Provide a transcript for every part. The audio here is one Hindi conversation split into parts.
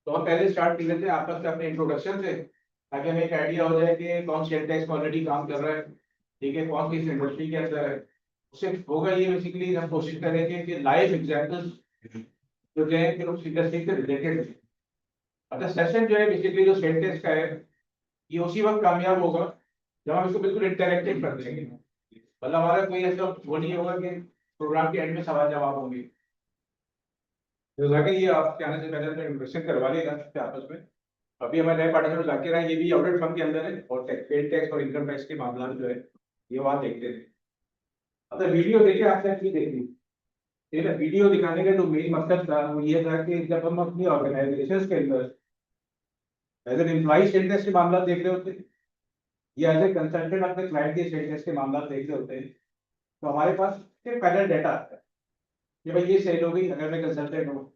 तो हम पहले स्टार्ट कर लेते हैं आपस में अपने इंट्रोडक्शन से, ताकि हमें एक आइडिया हो जाए कि कौन शेयर टैक्स में ऑलरेडी काम कर रहा है, ठीक है, कौन किस इंडस्ट्री के अंदर है। उससे होगा ये बेसिकली हम कोशिश करेंगे कि लाइव एग्जाम्पल्स जो है कि उस इंडस्ट्री से रिलेटेड है। अच्छा, सेशन जो है बेसिकली जो शेयर टैक्स का है, ये उसी वक्त कामयाब होगा जब हम इसको बिल्कुल इंटरेक्टिव कर देंगे। मतलब हमारा कोई ऐसा वो नहीं होगा कि प्रोग्राम के एंड में सवाल जवाब होंगे। तो जाके ये आपके आने से पहले अपने इंट्रोडक्शन करवा लेगा आपस में। अभी हमारे नए पार्टिसिपेंट जाकिर हैं, ये भी ऑडिट फर्म के अंदर है और पेड टैक्स और इनकम टैक्स के मामला जो है ये वहाँ देखते थे। अब वीडियो देखे आपने अच्छी देखी, ठीक है। वीडियो दिखाने का जो मेन मकसद था वो ये था कि जब हम अपनी ऑर्गेनाइजेशन के अंदर एज एन एम्प्लॉय स्टेटस के मामला देख रहे होते हैं या एज ए कंसल्टेंट अपने क्लाइंट के स्टेटस के मामला देख रहे होते हैं, तो हमारे पास पहले डाटा आता है कि भाई ये सेल हो गई अगर मैं कंसल्टेंट हूँ,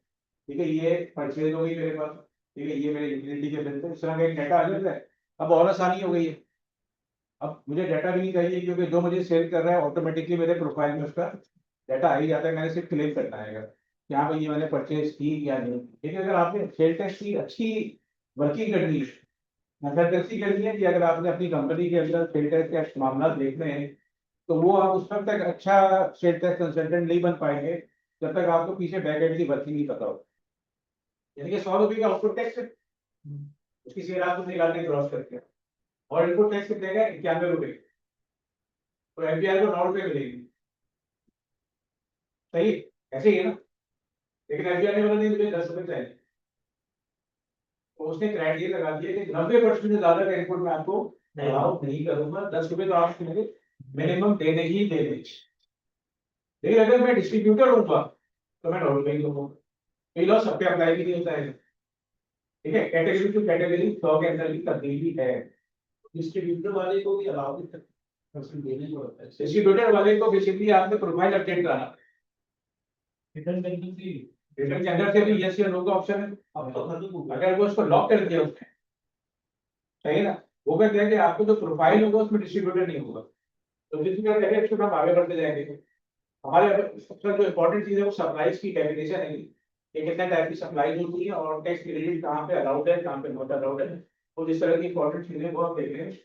ठीक है, ये परचेज हो गई मेरे पास, ठीक है, ये मेरे यूटिलिटी के बिल थे, इस तरह का एक डाटा आ जाता है। अब और आसानी हो गई है, अब मुझे डाटा भी नहीं चाहिए क्योंकि जो मुझे सेल कर रहा है ऑटोमेटिकली मेरे प्रोफाइल में उसका डाटा आ ही जाता है। मैंने सिर्फ क्लेम करना है कि हाँ भाई ये मैंने परचेज की या नहीं। लेकिन अगर आपने सेल टैक्स की अच्छी वर्किंग करनी है, मतलब कैसी करनी है कि अगर आपने अपनी कंपनी के अंदर सेल टैक्स के मामला देखने हैं, तो वो आप उस वक्त तक अच्छा सेल टैक्स कंसल्टेंट नहीं बन पाएंगे जब तक आपको पीछे बैक एंड की वर्किंग नहीं पता हो। यानी कि 100 रुपये का आउटपुट टैक्स है, उसकी सेल आपको निकालने क्रॉस करके, और इनपुट टैक्स कितने का 91 रुपये, तो एफबीआई को 9 रुपये मिलेगी। सही, ऐसे ही है ना। लेकिन एफबीआई ने बोला नहीं मुझे 10 रुपये चाहिए, तो उसने क्राइटेरिया लगा दिया कि 90% से ज्यादा का इनपुट मैं आपको अलाउ नहीं करूंगा, 10 रुपये तो आपको मेरे मिनिमम देने ही देने। लेकिन अगर मैं डिस्ट्रीब्यूटर होऊंगा तो मैं 9 रुपये ही दूंगा। ये लॉ सब पे अप्लाई भी नहीं होता है, ठीक है। कैटेगरी टू कैटेगरी 100 के अंदर भी तब्दीली है। डिस्ट्रीब्यूटर वाले को भी अलाउ देने को होता है। डिस्ट्रीब्यूटर वाले को बेसिकली आपने प्रोफाइल अपडेट कराना, रिटर्न करने की रिटर्न के अंदर से भी यस या नो का ऑप्शन है। अब तो खत्म हो गया। अगर वो उसको लॉक कर दिया उसने, सही है ना, वो कहते हैं कि आपको जो प्रोफाइल होगा उसमें डिस्ट्रीब्यूटर नहीं होगा। तो जिस तरह से हम आगे बढ़ते जाएंगे, हमारे सबसे जो इम्पोर्टेंट चीज है वो सप्लाईज की डेफिनेशन है कि कितने टाइप की सप्लाईज होती है और टैक्स क्रेडिट कहाँ पे अलाउड है कहाँ पे नॉट अलाउड है, तो जिस तरह की इंपॉर्टेंट चीजें वो आप देख रहे हैं।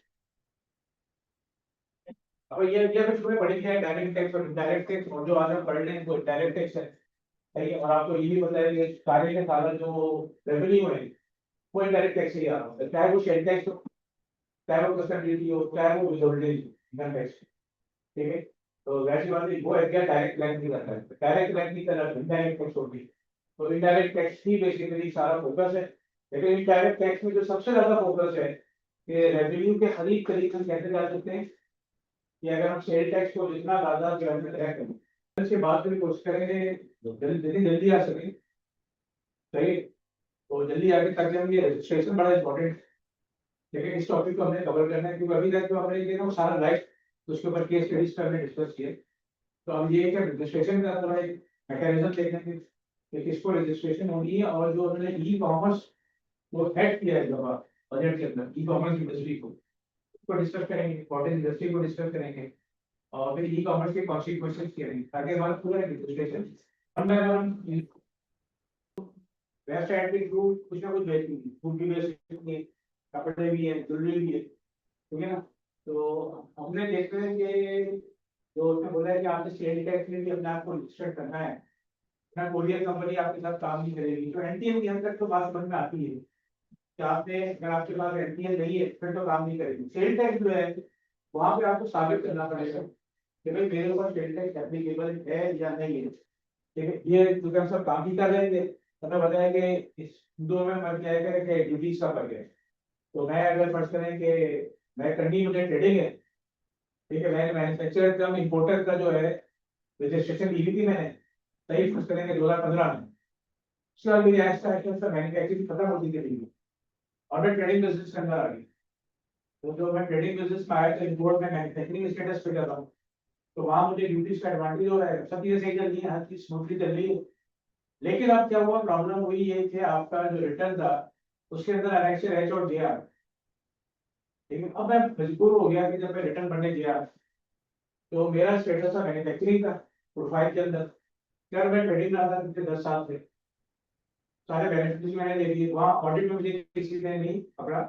अब ये फिर तुम्हें पढ़ी है डायरेक्ट टैक्स और इनडायरेक्ट टैक्स, और जो आज हम पढ़ रहे हैं वो डायरेक्ट टैक्स है, सही है। और आपको ये भी पता है कि सारे के सारा जो रेवेन्यू है वो इनडायरेक्ट टैक्स ही आ रहा है, चाहे वो शेयर टैक्स हो, चाहे वो कस्टम ड्यूटी हो, चाहे वो विजिबिलिटी इनकम टैक्स, ठीक है। तो वैसी बात है, वो एरिया डायरेक्ट बैंक नहीं करता है, डायरेक्ट बैंक की तरह इनडायरेक्ट टैक्स होगी। तो इनडायरेक्ट टैक्स ही बेसिकली सारा फोकस है। लेकिन इनडायरेक्ट टैक्स में जो सबसे ज्यादा फोकस है कि रेवेन्यू के खरीद तरीके से कैसे जा सकते हैं, कि अगर हम सेल टैक्स को जितना ज्यादा गवर्नमेंट तय करें, इसके बाद भी कोशिश करेंगे जल्दी जल्दी आ सके, सही। तो जल्दी आगे तक हम ये रजिस्ट्रेशन बड़ा इंपॉर्टेंट, लेकिन इस टॉपिक को हमने कवर करना है क्योंकि अभी तक जो हमने ये ना वो सारा राइट उसके ऊपर केस स्टडीज पर हमने डिस्कस किए। तो हम ये क्या रजिस्ट्रेशन का थोड़ा एक मैकेनिज्म देखेंगे कि किसको रजिस्ट्रेशन होनी है, और जो उन्होंने ई कॉमर्स वो ऐड किया है जब बजट के अंदर ई कॉमर्स इंडस्ट्री को, उसको डिस्कस करेंगे, इंपॉर्टेंट इंडस्ट्री को डिस्कस करेंगे, और फिर ई कॉमर्स के कॉन्सिक्वेंसेस करेंगे ताकि हमारा पूरा रजिस्ट्रेशन हम वेबसाइट के थ्रू कुछ ना कुछ बेचेंगे, फूड भी बेच सकते हैं, कपड़े भी है, ज्वेलरी भी है, ठीक है ना। तो हमने देखते हैं कि जो उसने बोला है कि आपने सेल टैक्स में भी अपने आप को रजिस्टर करना है ना, कोरियर कंपनी आपके साथ काम नहीं करेगी, तो एनटीएम के अंदर तो बात समझ में आती है कि आपने अगर आपके पास एनटीएम नहीं है फिर तो काम नहीं करेगी। सेल टैक्स जो है वहां पे आपको साबित करना पड़ेगा कि भाई मेरे ऊपर सेल टैक्स एप्लीकेबल है या नहीं है, ठीक है। ये क्योंकि हम सब काम ही कर रहे थे, हमें बताया कि इस दो में मर जाएगा कि ड्यूटीज का फर्क है। तो मैं अगर फर्ज करें कि मैं कंडी मुझे ट्रेडिंग है, ठीक है, मैंने मैन्युफैक्चरर का इम्पोर्टर का जो है रजिस्ट्रेशन ली थी मैंने, सही फर्ज करेंगे 2015 में, उसके बाद मेरी आहिस्ता आहिस्ता मैन्युफैक्चरिंग खत्म होती चली गई और मैं ट्रेडिंग बिजनेस के अंदर आ गई। तो जो मैं ट्रेडिंग बिजनेस में आया तो इम्पोर्ट में मैन्युफैक्चरिंग स्टेटस पे कर रहा हूँ, तो वहां मुझे ड्यूटीज का एडवांटेज हो रहा है, सब चीजें सही चल रही है, हर चीज स्मूथली चल रही है। लेकिन अब क्या हुआ, प्रॉब्लम हुई है कि आपका जो रिटर्न था उसके अंदर एनेक्सर एच और जे आर, लेकिन अब मैं मजबूर हो गया कि जब मैं रिटर्न भरने गया तो मेरा स्टेटस था मैन्युफैक्चरिंग का प्रोफाइल के अंदर, यार मैं ट्रेडिंग रहा था पिछले 10 साल से, सारे बेनिफिट्स मैंने दे दिए, वहाँ ऑडिट में मुझे किसी ने नहीं पकड़ा,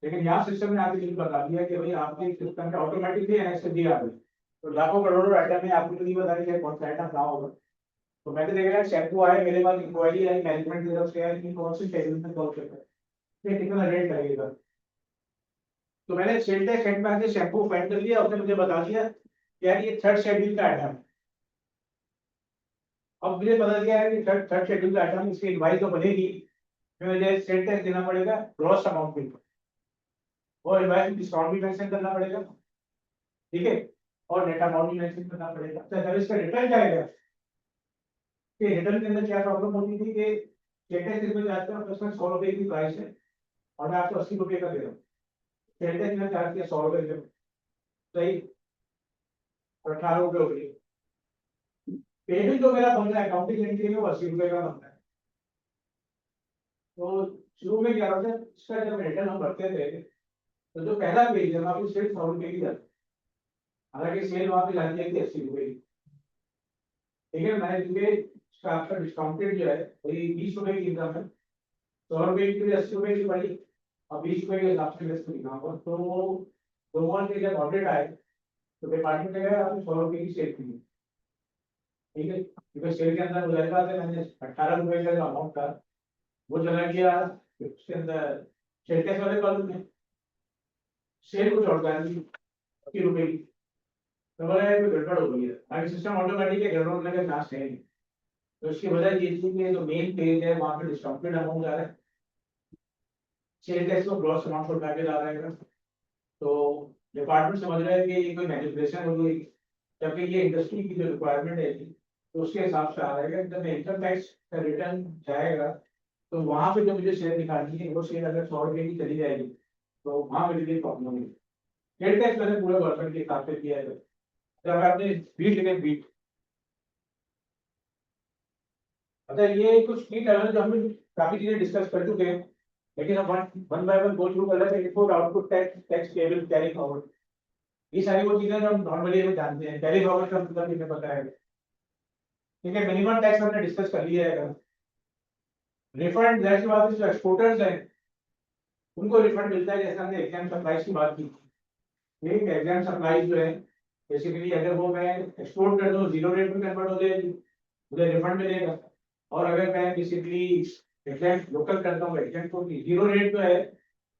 लेकिन यहाँ सिस्टम ने आके मुझे बता दिया कि भाई आपके सिस्टम पे ऑटोमेटिकली एनएक्स दिया है, तो लाखों करोड़ों आइटम है, आपको तो नहीं बता रही कौन सा आइटम कहाँ होगा। तो मैं तो देख रहा शैम्पू आए मेरे पास, इंक्वायरी आई मैनेजमेंट की तरफ से आई कि कौन सी शेड्यूल में कॉल करता है, कितना रेट लगेगा। तो मैंने शेल्टर सेट में आके शैम्पू फाइंड कर लिया, उसने मुझे बता दिया यार ये थर्ड शेड्यूल का आइटम है। अब मुझे पता चला है कि थर्ड थर्ड शेड्यूल का आइटम, इसकी इनवाइस तो बनेगी, फिर मुझे सेल टैक्स देना पड़ेगा ग्रॉस अमाउंट पे, और इनवाइस डिस्काउंट भी मेंशन करना पड़ेगा, ठीक है, और नेट अमाउंट भी मेंशन करना पड़ेगा। तो जब इसका रिटर्न जाएगा, कि रिटर्न के अंदर क्या प्रॉब्लम होती थी कि सेल टैक्स इसमें जाते हैं, उसमें 100 रुपए की प्राइस है और मैं आपको 80 रुपए का दे रहा हूँ, सेल टैक्स में चार्ज किया 100 रुपए दे, सही, 18 रुपए हो गई। पेमेंट जो मेरा बन रहा है अकाउंटिंग एंट्री में वो 80 रुपए का बनता है। तो शुरू में क्या होता है, इसका जब रिटर्न हम भरते थे, तो जो पहला पेज है वहाँ पे सिर्फ 100 रुपए की जाती, हालांकि सेल वहाँ पे जाती है 80 रुपए की, ठीक है। मैंने क्योंकि आपका डिस्काउंटेड जो है वही 20 रुपए की इनकम है, 100 रुपए की 80 रुपए की पड़ी, और 20 रुपए के हिसाब से मैं लिखा हुआ। तो दोनों के जब ऑडिट आए तो डिपार्टमेंट ने कहा आपने 100 रुपए की सेल की, ठीक है, क्योंकि सेल के अंदर मुझे मैंने 18 रुपए का जो अमाउंट था वो चला गया उसके अंदर सेल टैक्स वाले कॉलम में, सेल कुछ और कर दी 80 रुपए की, तो बोला यार कोई गड़बड़ हो गई है, अभी सिस्टम ऑटोमेटिक है, गड़बड़ होने का चांस है नहीं। तो इसकी वजह ये थी कि जो मेन पेज है वहाँ पे डिस्काउंटेड अमाउंट आ रहा है, सेल टैक्स को ग्रॉस अमाउंट उठा के ला रहा है, तो डिपार्टमेंट समझ रहा है कि ये कोई मैनिपुलेशन हो गई, जबकि ये इंडस्ट्री की जो रिक्वायरमेंट है तो उसके हिसाब से आ रहा है। जब इनकम टैक्स का रिटर्न जाएगा तो वहाँ पे जो मुझे शेयर निकालनी है वो शेयर अगर 100 रुपए की चली जाएगी तो वहाँ मेरे लिए प्रॉब्लम होगी। सेल टैक्स मैंने पूरा गवर्नमेंट के हिसाब से किया है। जब आपने बीट लिखे बीट, अच्छा ये कुछ की लेवल जो हम काफी चीजें डिस्कस कर चुके हैं, लेकिन अब one by one go through कर रहे हैं। Input output tax, tax payable, carry forward, ये सारी वो चीजें जो हम नॉर्मली हम जानते हैं। कैरी फॉरवर्ड का मतलब इन्हें पता है, ठीक है। मिनिमम टैक्स हमने डिस्कस कर लिया है। रिफंड जाहिर सी बात है, जो एक्सपोर्टर्स हैं उनको रिफंड मिलता है, जैसे हमने एग्जाम सप्लाईज की बात की, ठीक है। एग्जाम सप्लाईज जो है बेसिकली अगर वो मैं एक्सपोर्ट कर दूं 0 रेट में कन्वर्ट हो जाएगी, मुझे रिफंड मिलेगा। और अगर मैं बेसिकली एग्जाम लोकल करता हूँ एग्जाम को 0 रेट जो है,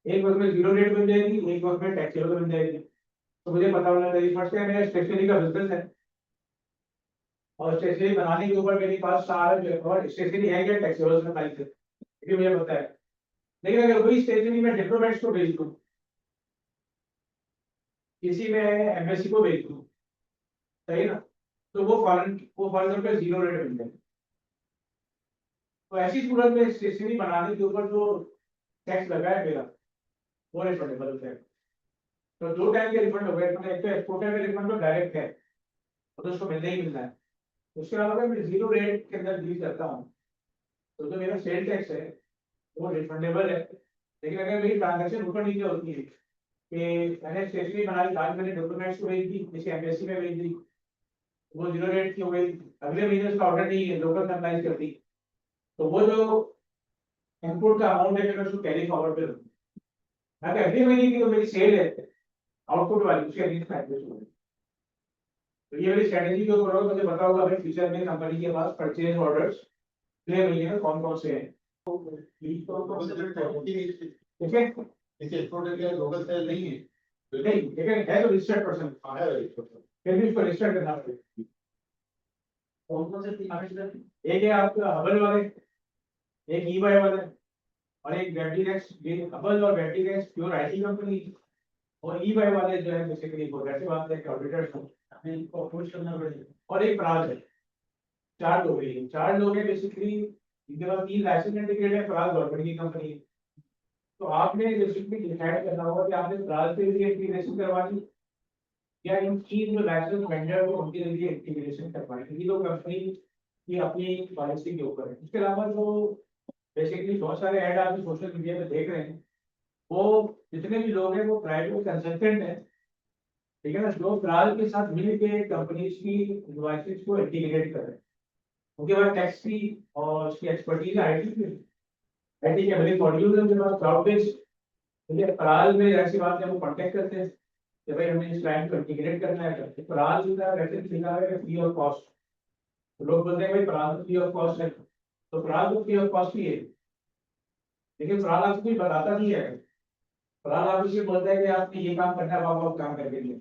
एक वक्त में 0 रेट मिल जाएगी, एक वक्त में टैक्सेबल मिल जाएगी। तो मुझे पता होना चाहिए फर्स्ट है मेरा स्टेशनरी का बिजनेस है, और स्टेशनरी बनाने के ऊपर मेरे पास सारा जो है और स्टेशनरी है क्या टैक्सेबल में प्राइस है, क्योंकि मुझे पता है। लेकिन अगर वही स्टेशनरी में डिप्लोमेट्स को भेज दूँ, किसी में एम्बेसी को भेज दूँ, सही ना, तो वो फॉरन पे 0 रेट मिल जाएगी। तो ऐसी सूरत में स्टेशनरी बनाने के ऊपर जो टैक्स लगा है मेरा वो रिफंडेबल है। तो दो टाइप के रिफंड हो गए, एक तो एक्सपोर्टर का रिफंड तो डायरेक्ट है, वो तो उसको मिलना ही मिलना है। उसके अलावा अगर मैं 0 रेट के अंदर डील करता हूँ तो जो मेरा सेल टैक्स है वो रिफंडेबल है। लेकिन अगर मेरी ट्रांजेक्शन ऊपर नीचे होती है कि मैंने स्टेशनरी बनाई, आज मैंने डॉक्यूमेंट्स को भेज दी, किसी एम्बेसी में भेज दी, वो 0 रेट की हो गई, अगले महीने उसका ऑर्डर नहीं है, लोकल सप्लाई कर दी, तो वो जो इनपुट का अमाउंट है मैं उसको कैरी फॉरवर्ड पे रखूँ। अगर अगले महीने की जो मेरी सेल है आउटपुट वाली, उसके अगेंस्ट एडजस्ट हो गई। तो ये वाली स्ट्रेटेजी जो करो, मुझे पता होगा भाई फ्यूचर में कंपनी के पास परचेज ऑर्डर्स अगले महीने में कौन कौन से हैं, ठीक है। इसे एक्सपोर्टर के लोकल सेल नहीं है, नहीं लेकिन है तो रजिस्टर्ड पर्सन, है फिर भी उसको रजिस्टर करना पड़ेगा। कौन कौन से तीन आवेदन? एक है आपका हबल वाले, एक ई बाय वाले, और एक वेटिनेक्स। ये हबल और वेटिनेक्स प्योर आईटी कंपनी, और ई बाय वाले जो है बेसिकली वो वैसे बात है कि ऑडिटर्स हैं, हमें इनको अप्रोच करना पड़ेगा। और एक प्राज है। चार लोग हैं, चार लोग हैं बेसिकली, इनके पास 3 लाइसेंस इंडिकेट है, प्राज गवर्नमेंट की कंपनी है। तो आपने बेसिकली डिसाइड करना होगा कि आपने प्राज के लिए इंटीग्रेशन करवानी या इन 3 जो लाइसेंस वेंडर है उनके लिए इंटीग्रेशन करवानी। ये लोग कंपनी की अपनी पॉलिसी के ऊपर है। इसके अलावा जो बेसिकली बहुत सारे ऐड आप सोशल मीडिया पे देख रहे हैं, वो जितने भी लोग हैं वो प्राइवेट कंसल्टेंट है, ठीक है ना, जो प्राज के साथ मिल के कंपनीज की इनवॉइसेस को इंटीग्रेट कर रहे हैं। उनके बाद टैक्स की और उसकी एक्सपर्टीज आईटी की, आईटी के बड़े मॉड्यूल है उनके पास क्लाउड बेस्ड। देखिए पराल में ऐसी बात है, वो कॉन्टेक्ट करते हैं कि भाई हमें इस क्लाइंट को इंटीग्रेट करना है, तो पराल जो है वैसे लिखा है फ्री ऑफ कॉस्ट। तो लोग बोलते हैं भाई पराल तो फ्री ऑफ कॉस्ट है, तो पराल तो फ्री ऑफ कॉस्ट ही है, लेकिन पराल आपको कोई बताता नहीं है। पराल आपको सिर्फ बोलता है कि आपने ये काम करना है, आप वो काम करके लिए,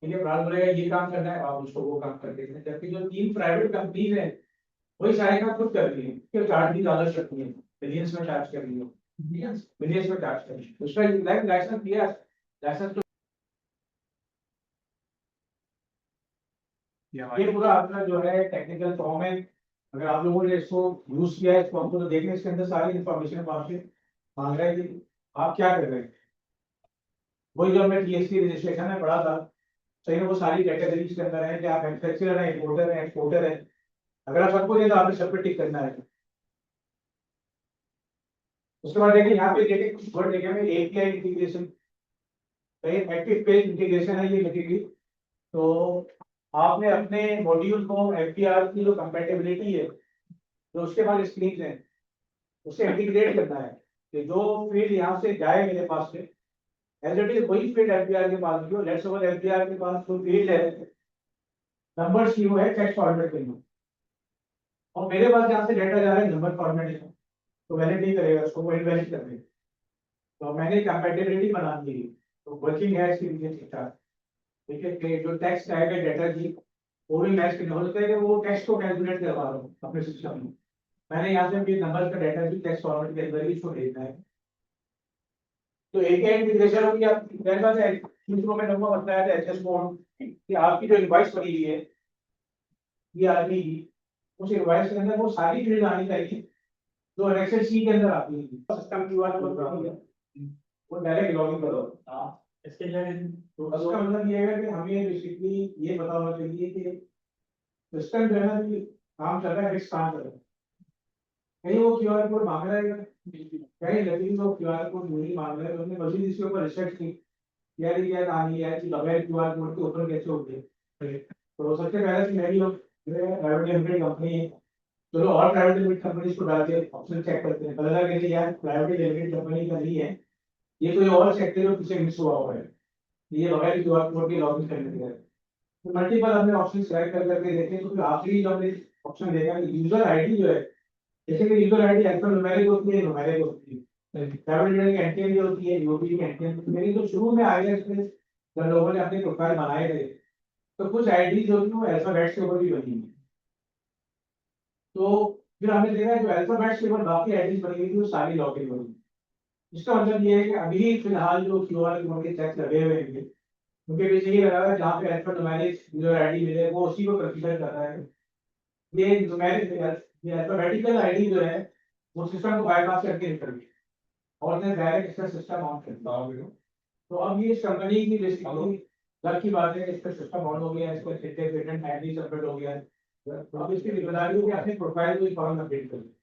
ठीक है। पराल बोलेगा ये काम करना है, आप उसको वो काम करके दें। जबकि जो 3 प्राइवेट कंपनीज है वही सारे काम खुद कर रही है, फिर चार्ज भी ज्यादा करती है, बिलियंस में चार्ज कर रही है, बिलियंस में चार्ज कर रही है। उसका लाइसेंस दिया, लाइसेंस ये पूरा अपना जो है टेक्निकल फॉर्म है। अगर आप लोगों ने इसको यूज किया है, इसको हमको तो देखने, इसके अंदर सारी इन्फॉर्मेशन आपसे मांग रहा है कि आप क्या कर रहे हैं। वही जो हमने टीएसपी रजिस्ट्रेशन में पढ़ा था, सही में वो सारी कैटेगरीज के अंदर है कि आप मैन्युफैक्चरर है, इंपोर्टर है, एक्सपोर्टर है। अगर आप सबको दें तो आपने सब पे टिक करना है। उसके बाद देखिए यहाँ पे देखिए कुछ वर्ड देखे हुए, API integration, active page integration है ये लिखेगी। तो आपने अपने मॉड्यूल को एफपीआर की जो कंपैटिबिलिटी है, जो उसके बाद स्क्रीन है, उसे इंटीग्रेट करना है कि जो फील्ड यहाँ से जाए मेरे पास से, एज इट इज वही फील्ड एफपीआर के पास जो लेट्स सपोज एफपीआर के पास जो फील्ड है नंबर्स की, वो है टेक्स्ट फॉर्मेट के लिए, और मेरे पास जहाँ से डेटा जा रहा है नंबर फॉर्मेट में, तो वैलिड नहीं करेगा, उसको वो इनवैलिड कर देगा। तो मैंने कंपैटिबिलिटी बना दी, तो वर्किंग है इसके लिए ठीक ठाक। ठीक है कि जो टेक्स्ट आएगा डेटा की, वो भी मैच करना होता है कि वो टेक्स्ट को कैलकुलेट करवा रहा हूँ अपने सिस्टम में। मैंने यहाँ से भी नंबर का डेटा भी टेक्स्ट फॉर्मेट के अंदर ही इसको भेजना है। तो एक इंटीग्रेशन होगी आप मेरे पास है, दूसरों में नंबर बताया था एचएस कोड कि आपकी जो इनवॉइस बनी हुई है ये आ रही, उस इनवॉइस के अंदर वो सारी फील्ड आनी चाहिए जो एक्सेल सी के अंदर आती है। सिस्टम की बात है वो डायरेक्ट लॉगिन करो। हाँ इसके लिए तो उसका मतलब ये है कि हमें बेसिकली ये पता होना चाहिए कि सिस्टम जो है ना कि काम चल रहा है, फिक्स काम कर रहा है। कहीं वो क्यूआर कोड मांग रहा है, कहीं लेकिन वो क्यूआर कोड नहीं मांग रहा है, तो हमने मजीद इसके ऊपर रिसर्च की, यार ये क्या कहानी है कि बगैर क्यूआर कोड के ऊपर कैसे होते हैं। तो सबसे पहले तो मेरी प्राइवेट लिमिटेड कंपनी है, चलो और प्राइवेट लिमिटेड कंपनीज को डाल के ऑप्शन चेक करते हैं, पता लगा कि यार प्राइवेट लिमिटेड कंपनी का नहीं है, ये कोई और सेक्टर में पीछे मिस हुआ हुआ है, ये बगैर क्यूआर कोड के लॉगिन करने दिया है। तो मल्टीपल हमने ऑप्शन सेलेक्ट कर करके देखे, तो फिर आखिरी जो हमने ऑप्शन देखा कि यूजर आईडी जो है, जैसे कि यूजर आईडी अल्फान्यूमेरिक होती है, न्यूमेरिक होती है, प्राइवेट की एंट्री भी होती है, यूपी की एंट्री होती है। लेकिन तो शुरू में आ गया इसमें जब लोगों ने अपने प्रोफाइल बनाए थे, तो कुछ आईडी जो थी वो अल्फाबेट्स के ऊपर भी बनी है। तो फिर हमने देखा जो अल्फाबेट्स के ऊपर बाकी आईडी बनी हुई थी वो सारी लॉगिन बनी। इसका मतलब ये है कि अभी फिलहाल जो क्यूआर कोड के चेक लगे हुए हैं, उनके पीछे ये लगा है जहाँ पे अल्फान्यूमेरिक यूजर आईडी मिले वो उसी को कंसीडर कर रहा है। ये न्यूमेरिक ये अल्फाबेटिकल आईडी जो है वो सिस्टम को बाईपास करके निकल गई और ने डायरेक्ट इसका सिस्टम ऑन कर दिया। तो अब ये इस कंपनी की बेसिकली लक की बात है कि इसका सिस्टम ऑन हो गया है, इसको सिक्के पेटेंट आईडी सबमिट हो गया है। तो अब इसकी जिम्मेदारी होगी अपने प्रोफाइल को फॉर्म अपडेट करना,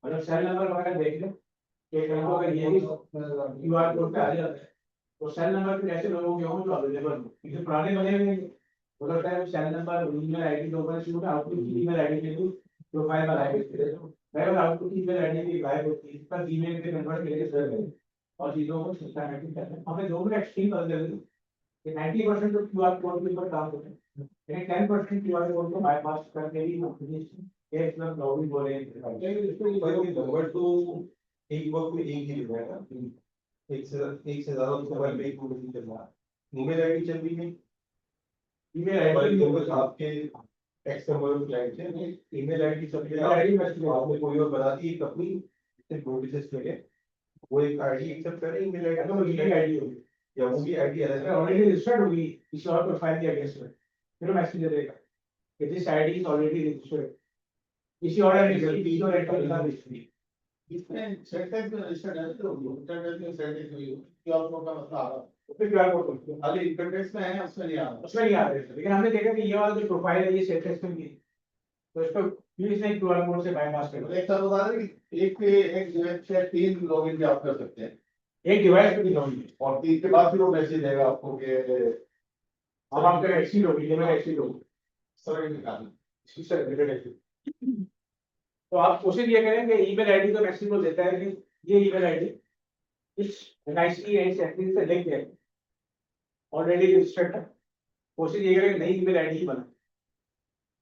मतलब सेल नंबर वगैरह देख लो कि कहीं अगर ये भी क्यूआर कोड पे आ जाता है, तो सेल नंबर फिर ऐसे लोगों के हों जो अवेलेबल हो, क्योंकि पुराने बने हुए हैं, हो सकता है वो सेल नंबर ईमेल आईडी के ऊपर शुरू में आउटपुट की ईमेल आईडी के थ्रू प्रोफाइल बनाए गए थे, अगर आउटपुट की ईमेल आईडी की गायब होती है पर ईमेल पे कन्वर्ट करके सर गए और चीजों को सिस्टमैटिक करना है। हमें दोनों एक्सट्रीम कर देते कि 90% तो क्यूआर कोड के ऊपर काम होते हैं, लेकिन 10% क्यूआर कोड को बाईपास करके भी एक मतलब लॉगिन हो रहे हैं। नंबर तो एक वक्त में एक ही लिखा है ना, एक से ज्यादा मोबाइल पे एक फोटो नहीं चल रहा, ईमेल आईडी चल रही है, ईमेल मोबाइल आईडी के ऊपर आपके एक्स नंबर क्लाइंट है, ईमेल आईडी चल रही है, आपने कोई और बना दी एक अपनी सिर्फ नोटिस के लिए, वो एक आईडी एक्सेप्ट करे ईमेल आईडी, तो ईमेल आईडी होगी या उनकी आईडी अलग है, ऑलरेडी रजिस्टर्ड होगी किसी और प्रोफाइल के अगेंस्ट में, फिर मैसेज देगा कि this ID is already registered किसी और किसी और एंटर के साथ रजिस्ट्री। इसमें सेटअप में रजिस्टर्ड है तो इंटरनेट में सेटअप हुई क्यूआर कोड का मतलब आ रहा तो फिर क्यूआर कोड खाली इंटरनेट में है उसमें नहीं आ रहा। उसमें नहीं आ रहे थे, लेकिन हमने देखा कि ये वाला जो प्रोफाइल है ये सेट टेस्टिंग की, तो इसको प्लीज नहीं क्यूआर कोड से बाईपास कर दो। एक साथ बता रहे एक पे एक डिवाइस से 3 लॉगिन भी आप कर सकते हैं, एक डिवाइस पे भी होगी और 3 के बाद फिर वो मैसेज देगा आपको कि अब आपका एक्सीड होगी, ये मेरा एक्सीड होगी सर्वर निकालना। इसकी सर्टिफिकेट एक्सीड। तो आप कोशिश ये करें कि ईमेल आईडी तो मैक्सिमम देता है कि ये ईमेल आईडी इस NIC से लिंक है, ऑलरेडी रजिस्टर्ड है। कोशिश ये करें कि नई ईमेल आईडी ही बनाए।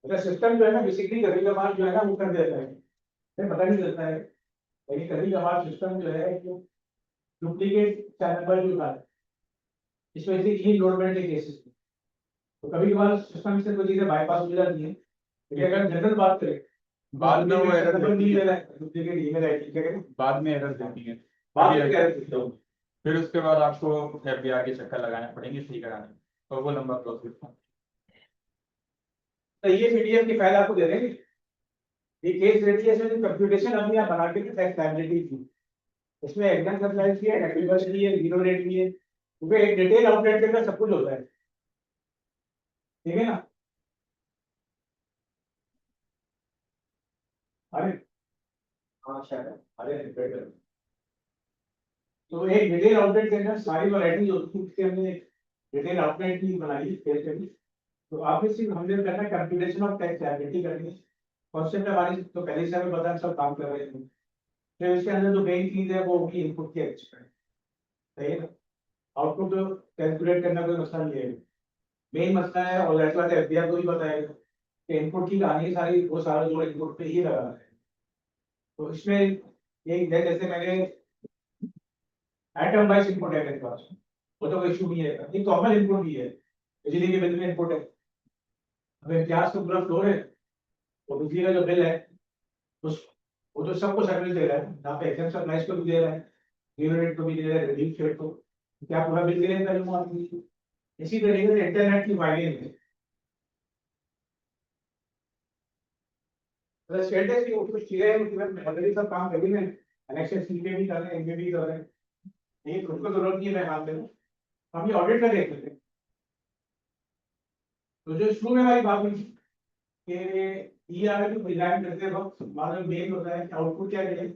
मतलब सिस्टम जो है ना बेसिकली कभी कभार जो है ना वो कर देता है, हमें पता नहीं चलता है, लेकिन कभी कभार सिस्टम जो है डुप्लीकेट चैनल पर भी उठा, इसमें से इनरोलमेंट के केसेस, तो कभी कभार सिस्टम से कोई चीजें बाईपास हो जाती है। लेकिन अगर जनरल बात करें, बाद में वो एरर नहीं दे रहा है, डुप्लीकेट ईमेल आईडी क्या करें, बाद में एरर देती है, बाद में क्या करते हो? फिर उसके बाद आपको FBR के चक्कर लगाने पड़ेंगे सही कराने, तो वो लंबा प्रोसेस था। तो ये PDF की फाइल आपको दे देंगे, ये केस रेडी है, इसमें कंप्यूटेशन अपने आप बना के टैक्स लायबिलिटी की, इसमें एकदम सप्लाई की है, एक्टिविटी भी है, जीरो रेट भी है, क्योंकि एक डिटेल आउटलेट के अंदर सब कुछ होता है, ठीक है ना। अरे हाँ शायद अरे रिपेयर कर, तो एक डिटेल आउटलेट के अंदर सारी वैरायटी होती है, उसके हमने डिटेल आउटलेट की बनाई फेयर करी। तो आपने सिर्फ हमने करना कंप्यूटेशन ऑफ टैक्स लायबिलिटी करनी है, कॉन्सेप्ट हमारी तो पहले से हमें पता है, सब काम कर रहे हैं। फिर इसके अंदर जो मेन चीज है वो होगी इनपुट की एक्सपेंस, सही है ना। आउटपुट तो कैलकुलेट करना कोई मसला नहीं है, मेन मसला है, और ऐसा FBR को भी बताएगा कि इनपुट की कहानी सारी वो सारा जो इनपुट पे ही लगा है। तो इसमें एक जैसे मैंने आइटम वाइज इनपुट है मेरे पास, वो तो कोई इशू नहीं है, एक कॉमन इनपुट भी है, बिजली के बिल में इनपुट है, हमें गैस का पूरा फ्लोर है, और बिजली का जो बिल है उस वो तो सबको सर्विस दे रहा है, यहाँ पे एक्सेप्ट सप्लाइज को भी दे रहा है, यूनिट को भी दे रहा है, रिड्यूस रेट को, क्या पूरा बिल दे रहे हैं। इसी तरीके से इंटरनेट की फाइलिंग है, मतलब स्टेटस की कुछ चीजें हैं, उसमें ऑलरेडी सब काम कर रही है, कनेक्शन सी पे भी कर रहे हैं, इनपे भी कर रहे हैं, ये खुद को जरूरत नहीं है मैं काम करूँ, हम ये ऑडिट कर देख लेते हैं। तो जो शुरू में हमारी बात हुई थी कि ERP को डिजाइन करते वक्त हमारा मेन होता है कि आउटपुट क्या मिले,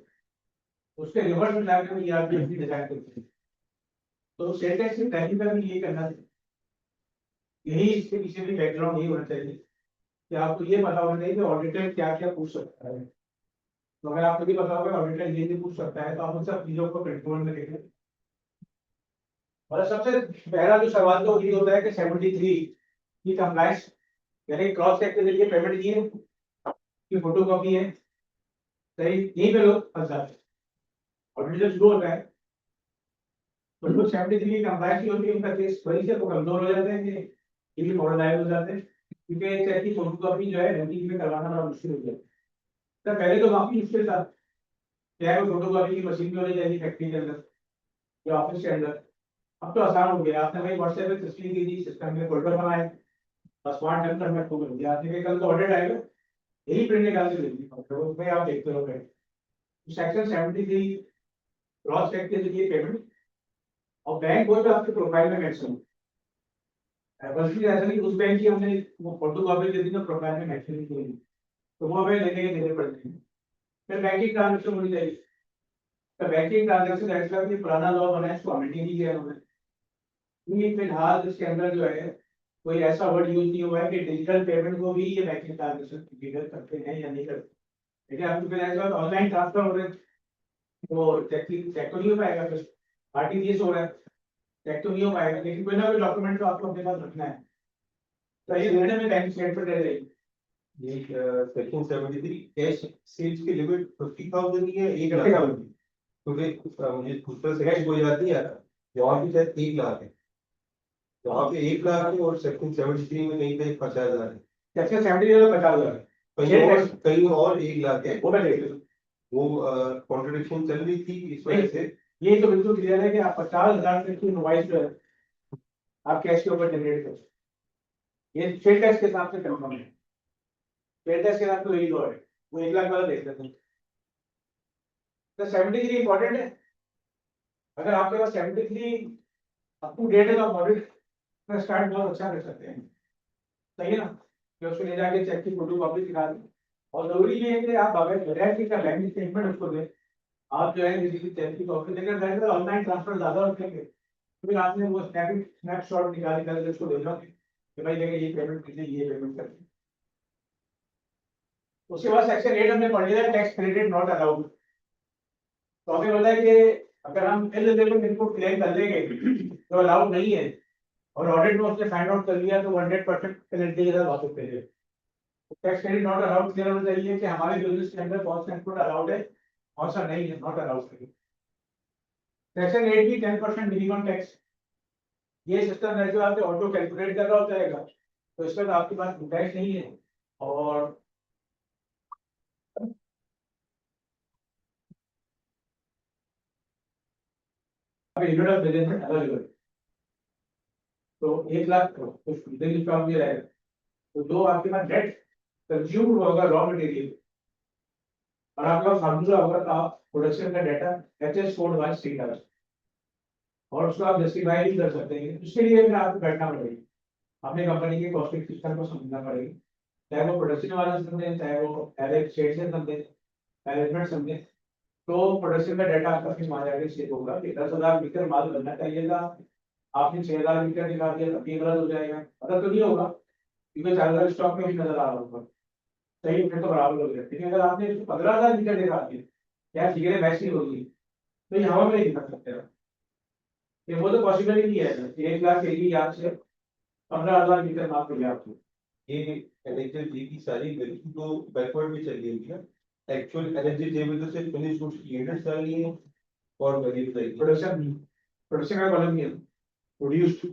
उसके रिवर्स में जाकर ERP डिजाइन करते हैं। तो स्टेटस की टेक्निकल में ये करना चाहिए, यही इसके पीछे भी बैकग्राउंड यही होना चाहिए कि आपको ये पता होना चाहिए कि ऑडिटर क्या क्या पूछ सकता है। तो अगर आपको भी पता होगा ऑडिटर ये पूछ सकता है, तो आप उन सब चीजों को कंट्रोल में रखें। और सबसे पहला जो सवाल तो ये होता है कि 73 की कंप्लायंस, यानी क्रॉस चेक के जरिए पेमेंट की है कि फोटो कॉपी है, सही, यहीं पे लोग फंस जाते हैं। ऑडिटर शुरू होता है तो लोग 73 की कंप्लायंस होती है, उनका केस वही से कमजोर हो जाते हैं कि ये मॉडल लाइव हो जाते हैं, क्योंकि चेक की फोटो कॉपी जो है रैंकिंग में करवाना बड़ा मुश्किल हो जाता है। तो पहले तो काफी मुश्किल था, चाहे वो फोटो कॉपी की मशीन में होनी चाहिए फैक्ट्री के अंदर या ऑफिस के अंदर, अब तो आसान हो गया, आपने भाई व्हाट्सएप पे तस्वीर दी, सिस्टम में फोल्डर बनाए, बस वहाँ डन करना शुरू कर दिया, आपने कल तो ऑडिट आएगा, यही प्रिंट निकाल के दे दी, तो उसमें आप देखते हो सेक्शन 73 क्रॉस चेक के लिए पेमेंट, और बैंक कोई भी आपके प्रोफाइल में मेंशन बल्कि ऐसा नहीं उस बैंक की हमने वो फोटो कॉपी दे दी तो प्रोफाइल में मेंशन नहीं की, तो वो हमें लेने के देने पड़ते हैं। फिर बैंकिंग ट्रांजेक्शन होनी चाहिए, तो बैंकिंग ट्रांजेक्शन ऐसा कि पुराना लॉ बना है, इसको अमेंडमेंट नहीं किया उन्होंने, फिलहाल इसके अंदर जो है कोई ऐसा वर्ड यूज नहीं हुआ है कि डिजिटल पेमेंट को भी ये बैंकिंग ट्रांजेक्शन कंसीडर करते हैं या नहीं करते। लेकिन आपको फिर ऐसा ऑनलाइन ट्रांसफर हो रहे हैं तो चेक तो नहीं हो पाएगा, फिर RTGS हो रहा है, चेक तो नहीं हो पाएगा, लेकिन कोई ना कोई डॉक्यूमेंट तो आपको अपने पास रखना है, तो ये निर्णय में बैंक स्टेटमेंट रह जाएगी। ये सेक्शन 73 कैश सेल्स की लिमिट 50,000 की है 1 लाख की, क्योंकि मुझे दूसरा से कैश हो जाती है वहाँ भी शायद 1 लाख है, वहाँ पे 1 लाख है और सेक्शन 73 में कहीं पे 50,000 है, सेक्शन 73 में 50,000 कहीं और 1 लाख है, वो मैं देख लूँ, वो कॉन्ट्रडिक्शन चल रही थी इस वजह से। ये तो बिल्कुल क्लियर है कि आप 50,000 तक की इनवॉइस जो है आप कैश के ऊपर जनरेट करो, ये ट्रेड टैक्स के हिसाब से कंफर्म है, ट्रेड टैक्स के साथ तो यही लॉ है, वो 1 लाख वाला देख लेते हैं। तो 73 इंपॉर्टेंट है, अगर आपके पास 73 अप टू डेट है तो आप ऑडिट का स्टार्ट बहुत अच्छा कर सकते हैं, सही है ना, कि उसको ले जाके चेक की फोटो कॉपी दिखा दें, और जरूरी ये है कि आप अगर बगैर की बैंक स्टेटमेंट उसको दें, आप जो है किसी की चेक की कॉपी लेकर जाएंगे ऑनलाइन ट्रांसफर ज्यादा रखेंगे, फिर आपने वो स्नैपशॉट निकाल कर उसको देखा कि भाई देखिए ये पेमेंट कीजिए, ये पेमेंट करिए। उसके बाद सेक्शन 8 हमने पढ़ लिया टैक्स क्रेडिट नॉट अलाउड। तो हमें बोला है कि अगर हम एलिजिबल इनपुट क्लेम कर लेंगे तो अलाउड नहीं है और ऑडिट में उसने फाइंड आउट कर लिया तो 100% पेनल्टी के साथ वापस भेजे। Tax credit not allowed clear होना चाहिए कि हमारे बिजनेस के अंदर कौन सा इनपुट अलाउड है कौन सा नहीं है, नॉट अलाउड है। सेक्शन 8 की 10% मिनिमम टैक्स, ये सिस्टम है जो आपके ऑटो कैलकुलेट कर रहा हो जाएगा, तो इसका तो आपके पास टैक्स नहीं है। और यूनिट ऑफ बिजनेस अवेलेबल, तो 1 लाख कुछ दिन स्टॉक भी रहेगा, तो जो आपके पास नेट कंज्यूम होगा रॉ मटेरियल और आपके पास फार्मूला होगा तो आप प्रोडक्शन का डाटा एचएस कोड वाइज सीख डाल और उसको आप जस्टिफाई भी कर सकते हैं। उसके लिए फिर आपको बैठना पड़ेगा, अपने कंपनी के कॉस्टिंग सिस्टम को समझना पड़ेगा, चाहे वो प्रोडक्शन वाला समझे चाहे वो स्टेट से समझे मैनेजमेंट समझे। तो प्रोडक्शन का डाटा आपका फिर आ जाएगा, चेक होगा कि 10,000 मीटर माल बनना चाहिए था, आपने 6,000 मीटर निकाल दिया तो ये गलत हो जाएगा, पता तो नहीं होगा क्योंकि 4,000 स्टॉक में भी नजर आ रहा होगा, सही फिर तो बराबर हो गया। लेकिन अगर आपने 15,000 मीटर निकाल दिया या चीजें वैसी होगी तो ये हवा में नहीं दिखा सकते आप। ये वो तो पॉसिबिलिटी है, 1 लाख एक ही याद से 15,000 मीटर माल तो आपको ये एनएचएल जी की सारी गलती तो बैकवर्ड में चली गई है। एक्चुअल एनएचएल जे में तो सिर्फ फिनिश गुड्स की यूनिट्स डालनी है और वैल्यू चाहिए। प्रोडक्शन का कॉलम नहीं है, प्रोड्यूस्ड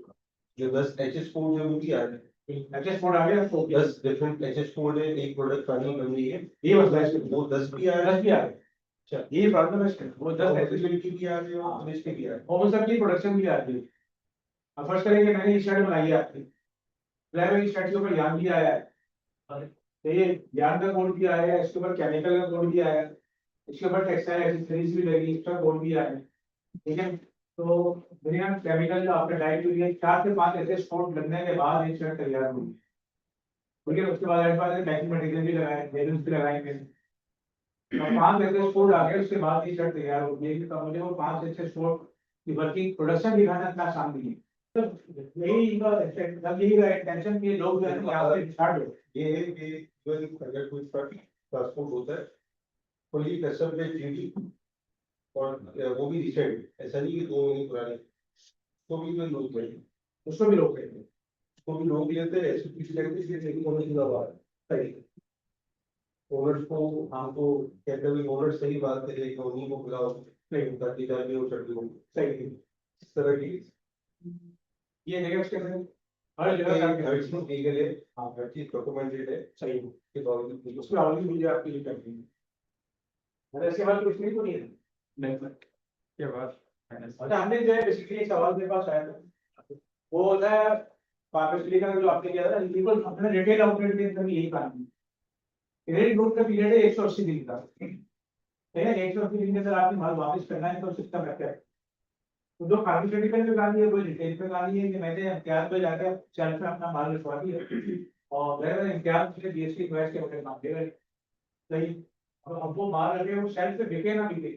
जो 10 एचएस कोड है वो भी आ रहे हैं। एचएस कोड आ गया, 10 डिफरेंट एचएस कोड है, एक प्रोडक्ट फाइनल बन रही है, ये मसला है, वो 10 भी आ रहा है। 10 भी आ गए। अच्छा, ये प्रॉब्लम है, वो 10 एलिजिबिलिटी भी आ रही है और फिनिश के भी आ रहे हैं। और उन सबकी प्रोडक्शन भी आती है। अब फर्स्ट करेंगे, मैंने स्टार्ट बनाई है आपकी ड्राइवर स्टार्ट के ऊपर यान भी आया है, तो ये यान का कोड भी आया है, इसके ऊपर केमिकल का कोड भी आया है, इसके ऊपर टेक्सटाइल एक्सेसरीज भी लगी, इसका कोड भी आया है, ठीक है। तो दुनिया में केमिकल जो आपने डाइट हुई है 4 से 5 ऐसे स्पोर्ट लगने के बाद एक शर्ट तैयार हुई, ठीक है। उसके बाद पैकिंग मटेरियल भी लगाए, लेबल्स भी लगाएंगे, तो 5 ऐसे स्पोर्ट आ गए, उसके बाद ये शर्ट तैयार होगी है। तो मुझे वो 5 ऐसे स्पोर्ट की वर्किंग प्रोडक्शन दिखाना इतना आसान नहीं है। तो यही टेंशन के लोग जो है यहाँ से स्टार्ट हो, ये है कि अगर कोई ट्रक ट्रांसपोर्ट होता है फुली कस्टम पे ड्यूटी और वो भी रिसेंट, ऐसा नहीं कि 2 महीने पुराने, तो भी कोई लोग लेते हैं, उसको भी रोक लेते हैं। उसको भी लोग लेते हैं। ऐसे कुछ लैंग्वेज के लेकिन होने की बात सही ओनर्स को हमको कहते हैं ओनर सही बात करे कि उन्हीं को बुलाओ नहीं ताकि जाके वो चढ़ हो सही, इस तरह की ये जगह उसके हर जगह हर चीज दी गई है। हाँ, हर चीज डॉक्यूमेंटेड है सही के बावजूद उसमें आगे मुझे आपके लिए करनी है, अरे इसके बाद कुछ नहीं तो नहीं है। नहीं सर, क्या बात। अच्छा, हमने जो है बेसिकली एक सवाल मेरे पास आया था, वो होता है पाकिस्तानी का जो आपने किया था ना, बिल्कुल अपने रिटेल आउटलेट के अंदर भी यही काम है। क्रेडिट नोट का पीरियड है 180 दिन का, ठीक है। 180 दिन के अंदर आपने माल वापस करना है तो सिस्टम रखा है। तो जो फार्मास्यूटिकल पे कहानी है कोई रिटेल पे कहानी है कि मैंने इम्तियाज पे जाकर शेल्फ में अपना माल रखवा दिया और वह इम्तियाज मुझे जीएसटी क्वेस्ट के होकर मांग देगा, सही। अब वो माल रखे वो शेल्फ पे बिके ना बिके,